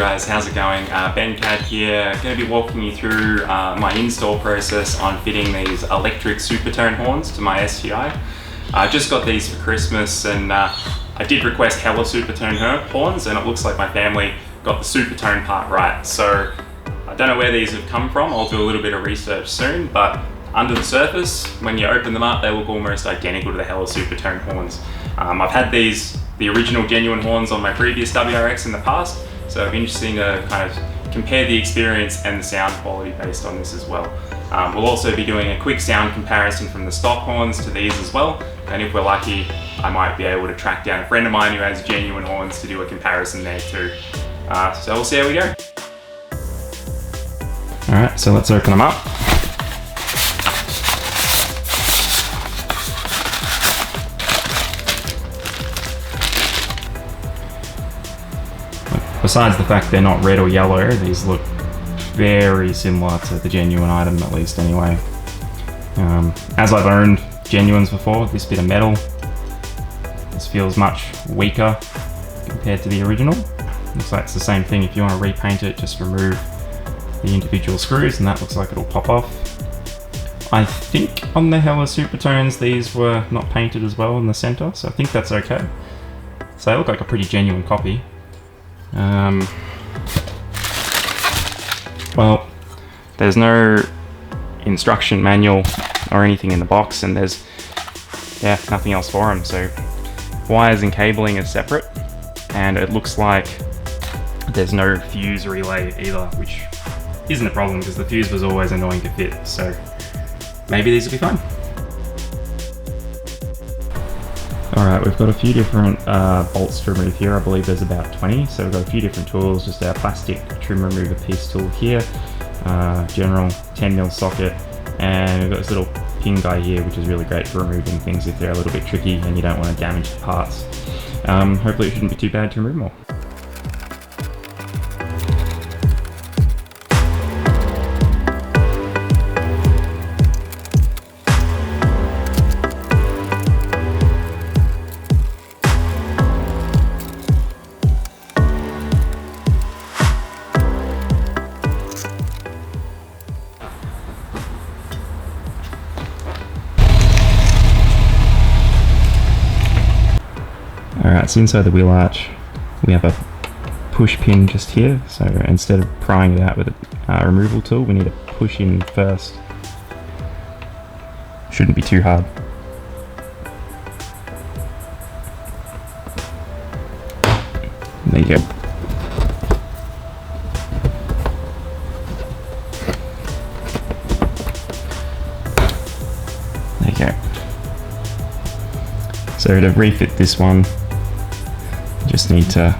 guys, how's it going? Ben Cad here, going to be walking you through my install process on fitting these electric Supertone horns to my STI. I just got these for Christmas and I did request hella Supertone horns, and it looks like my family got the Supertone part right. So I don't know where these have come from. I'll do a little bit of research soon, but under the surface, when you open them up, they look almost identical to the hella Supertone horns. I've had the original genuine horns on my previous WRX in the past, so it'll be interesting to kind of compare the experience and the sound quality based on this as well. We'll also be doing a quick sound comparison from the stock horns to these as well, and if we're lucky, I might be able to track down a friend of mine who has genuine horns to do a comparison there too. So we'll see how we go. Alright, so let's open them up. Besides the fact they're not red or yellow, these look very similar to the genuine item, at least anyway. As I've owned genuines before, this bit of metal, this feels much weaker compared to the original. Looks like it's the same thing. If you want to repaint it, just remove the individual screws and that looks like it'll pop off. I think on the hella Supertones these were not painted as well in the center, so I think that's okay. So they look like a pretty genuine copy. Well, there's no instruction manual or anything in the box, and there's nothing else for them. So wires and cabling is separate, and it looks like there's no fuse relay either, which isn't a problem because the fuse was always annoying to fit. So maybe these will be fun. Alright, we've got a few different bolts to remove here. I believe there's about 20, so we've got a few different tools. Just our plastic trim remover piece tool here, general 10mm socket, and we've got this little pin guy here, which is really great for removing things if they're a little bit tricky and you don't want to damage the parts. Hopefully it shouldn't be too bad to remove them all. Alright, so inside the wheel arch we have a push pin just here, so instead of prying it out with a removal tool, we need to push in first. Shouldn't be too hard. There you go. There you go. So to refit this one, just need to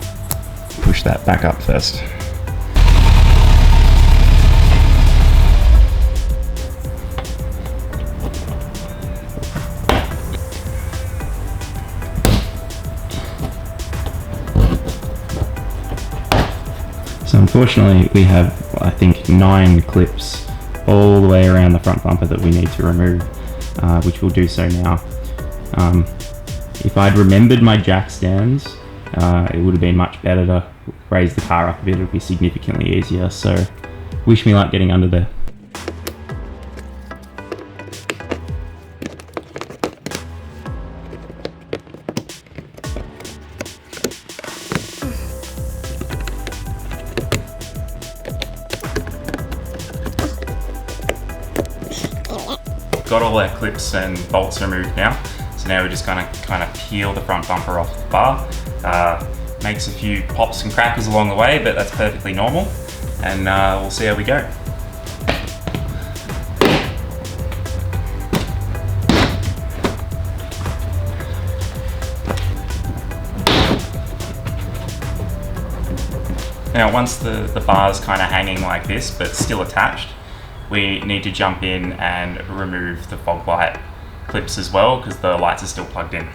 push that back up first. So unfortunately we have, I think, 9 clips all the way around the front bumper that we need to remove, which we'll do so now. If I'd remembered my jack stands, it would have been much better to raise the car up a bit. It would be significantly easier, so wish me luck getting under there. Got all our clips and bolts removed now. So now we're just gonna kind of peel the front bumper off the bar. Makes a few pops and crackers along the way, but that's perfectly normal. And we'll see how we go. Now once the bar's kind of hanging like this, but still attached, we need to jump in and remove the fog light clips as well, because the lights are still plugged in.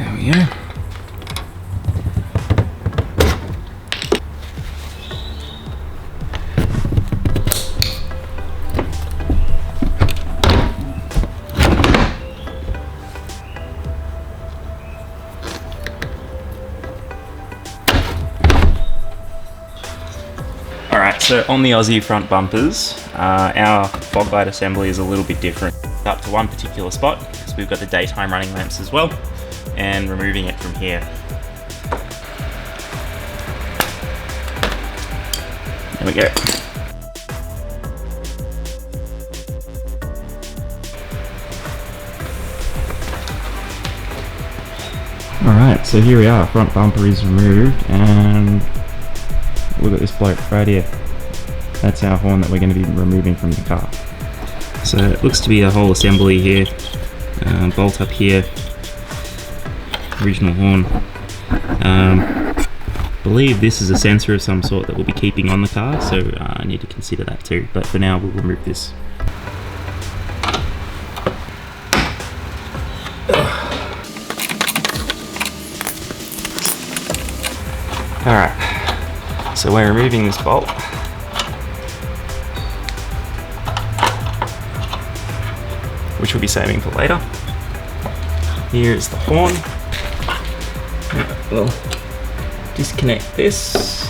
There we go. Alright, so on the Aussie front bumpers, our fog light assembly is a little bit different. Up to one particular spot, because we've got the daytime running lamps as well, and removing it from here. There we go. Alright, so here we are, front bumper is removed, and look at this bloke right here. That's our horn that we're going to be removing from the car. So it looks to be a whole assembly here. Bolt up here. Original horn. Believe this is a sensor of some sort that we'll be keeping on the car, so I need to consider that too. But for now, we'll remove this. Alright, so we're removing this bolt. Which we'll be saving for later. Here is the horn. We'll disconnect this.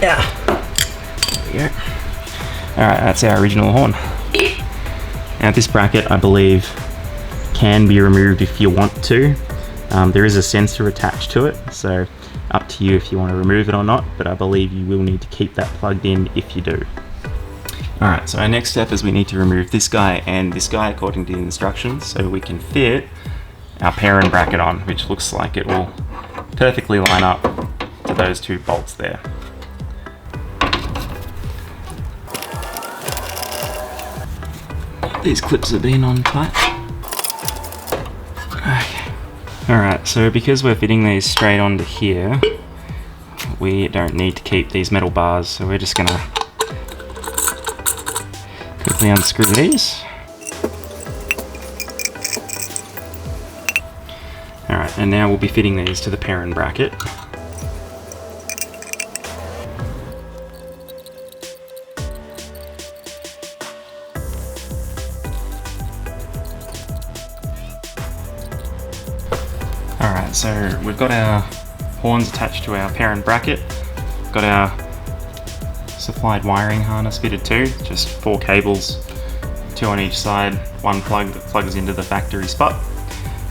Yeah. There we go. Alright, that's our original horn. Now this bracket, I believe, can be removed if you want to. There is a sensor attached to it, so up to you if you want to remove it or not, but I believe you will need to keep that plugged in if you do. Alright, so our next step is we need to remove this guy and this guy according to the instructions, so we can fit our parent bracket on, which looks like it will perfectly line up to those two bolts there. These clips have been on tight. Okay. Alright, so because we're fitting these straight onto here, we don't need to keep these metal bars, so we're just gonna quickly unscrew these. Alright, and now we'll be fitting these to the parent bracket. Alright, so we've got our horns attached to our parent bracket, got our supplied wiring harness fitted too, just 4 cables, 2 on each side, one plug that plugs into the factory spot.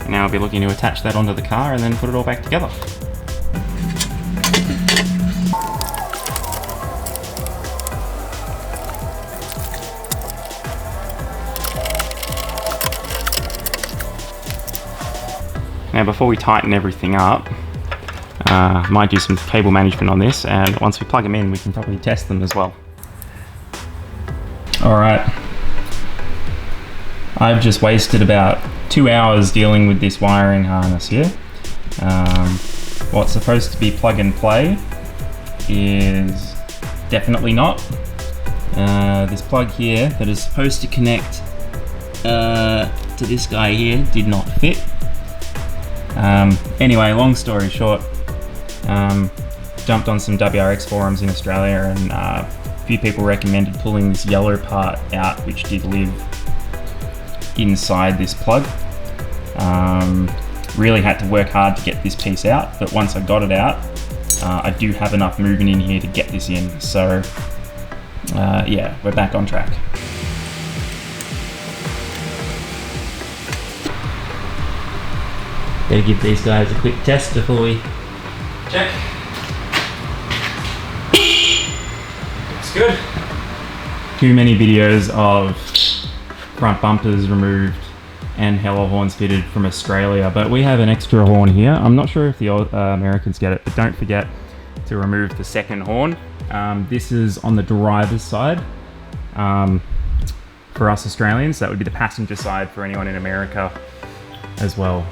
And now I'll be looking to attach that onto the car and then put it all back together. Now before we tighten everything up, might do some cable management on this, and once we plug them in we can probably test them as well. Alright, I've just wasted about 2 hours dealing with this wiring harness here. What's supposed to be plug and play is definitely not. This plug here that is supposed to connect to this guy here did not fit. Anyway, long story short, jumped on some WRX forums in Australia, and a few people recommended pulling this yellow part out, which did live inside this plug. Really had to work hard to get this piece out, but once I got it out, I do have enough movement in here to get this in. So yeah, we're back on track. Gotta give these guys a quick test before we check. Looks good. Too many videos of front bumpers removed and hella horns fitted from Australia, but we have an extra horn here. I'm not sure if the Americans get it, but don't forget to remove the second horn. This is on the driver's side. For us Australians, that would be the passenger side for anyone in America as well.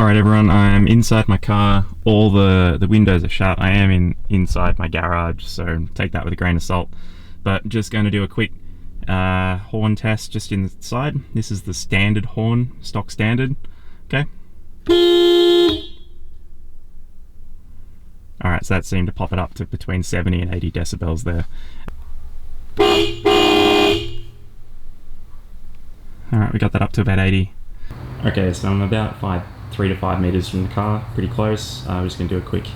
Alright everyone, I'm inside my car. All the windows are shut. I am inside my garage, so take that with a grain of salt. But just going to do a quick horn test just inside. This is the standard horn, stock standard. Okay. Alright, so that seemed to pop it up to between 70 and 80 decibels there. Alright, we got that up to about 80. Okay, so I'm about 3 to 5 meters from the car, pretty close. I'm just going to do a quick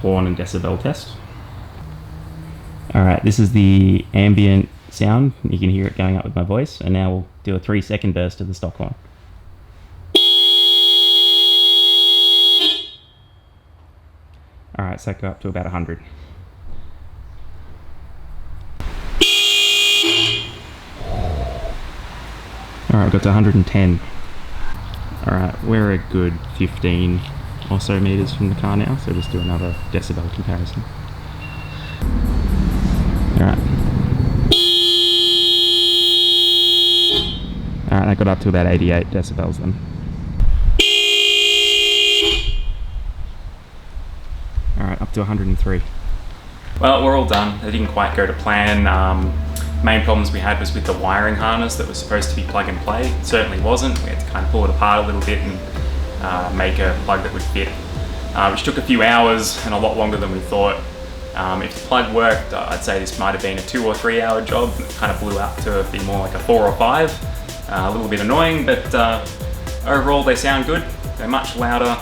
horn and decibel test. Alright, this is the ambient sound. You can hear it going up with my voice. And now we'll do a 3-second burst of the stock horn. Alright, so that go up to about 100. Alright, got to 110. Alright, we're a good 15 or so meters from the car now, so just do another decibel comparison. Alright. Alright, that got up to about 88 decibels then. Alright, up to 103. Well, we're all done. They didn't quite go to plan. Main problems we had was with the wiring harness that was supposed to be plug and play. It certainly wasn't. We had to kind of pull it apart a little bit and make a plug that would fit, which took a few hours and a lot longer than we thought. If the plug worked, I'd say this might have been a 2 or 3 hour job. It kind of blew up to be more like a 4 or 5. A little bit annoying, but overall they sound good. They're much louder.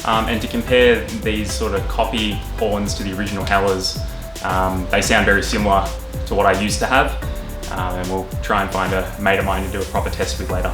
And to compare these sort of copy horns to the original Hellas, they sound very similar to what I used to have, and we'll try and find a mate of mine to do a proper test with later.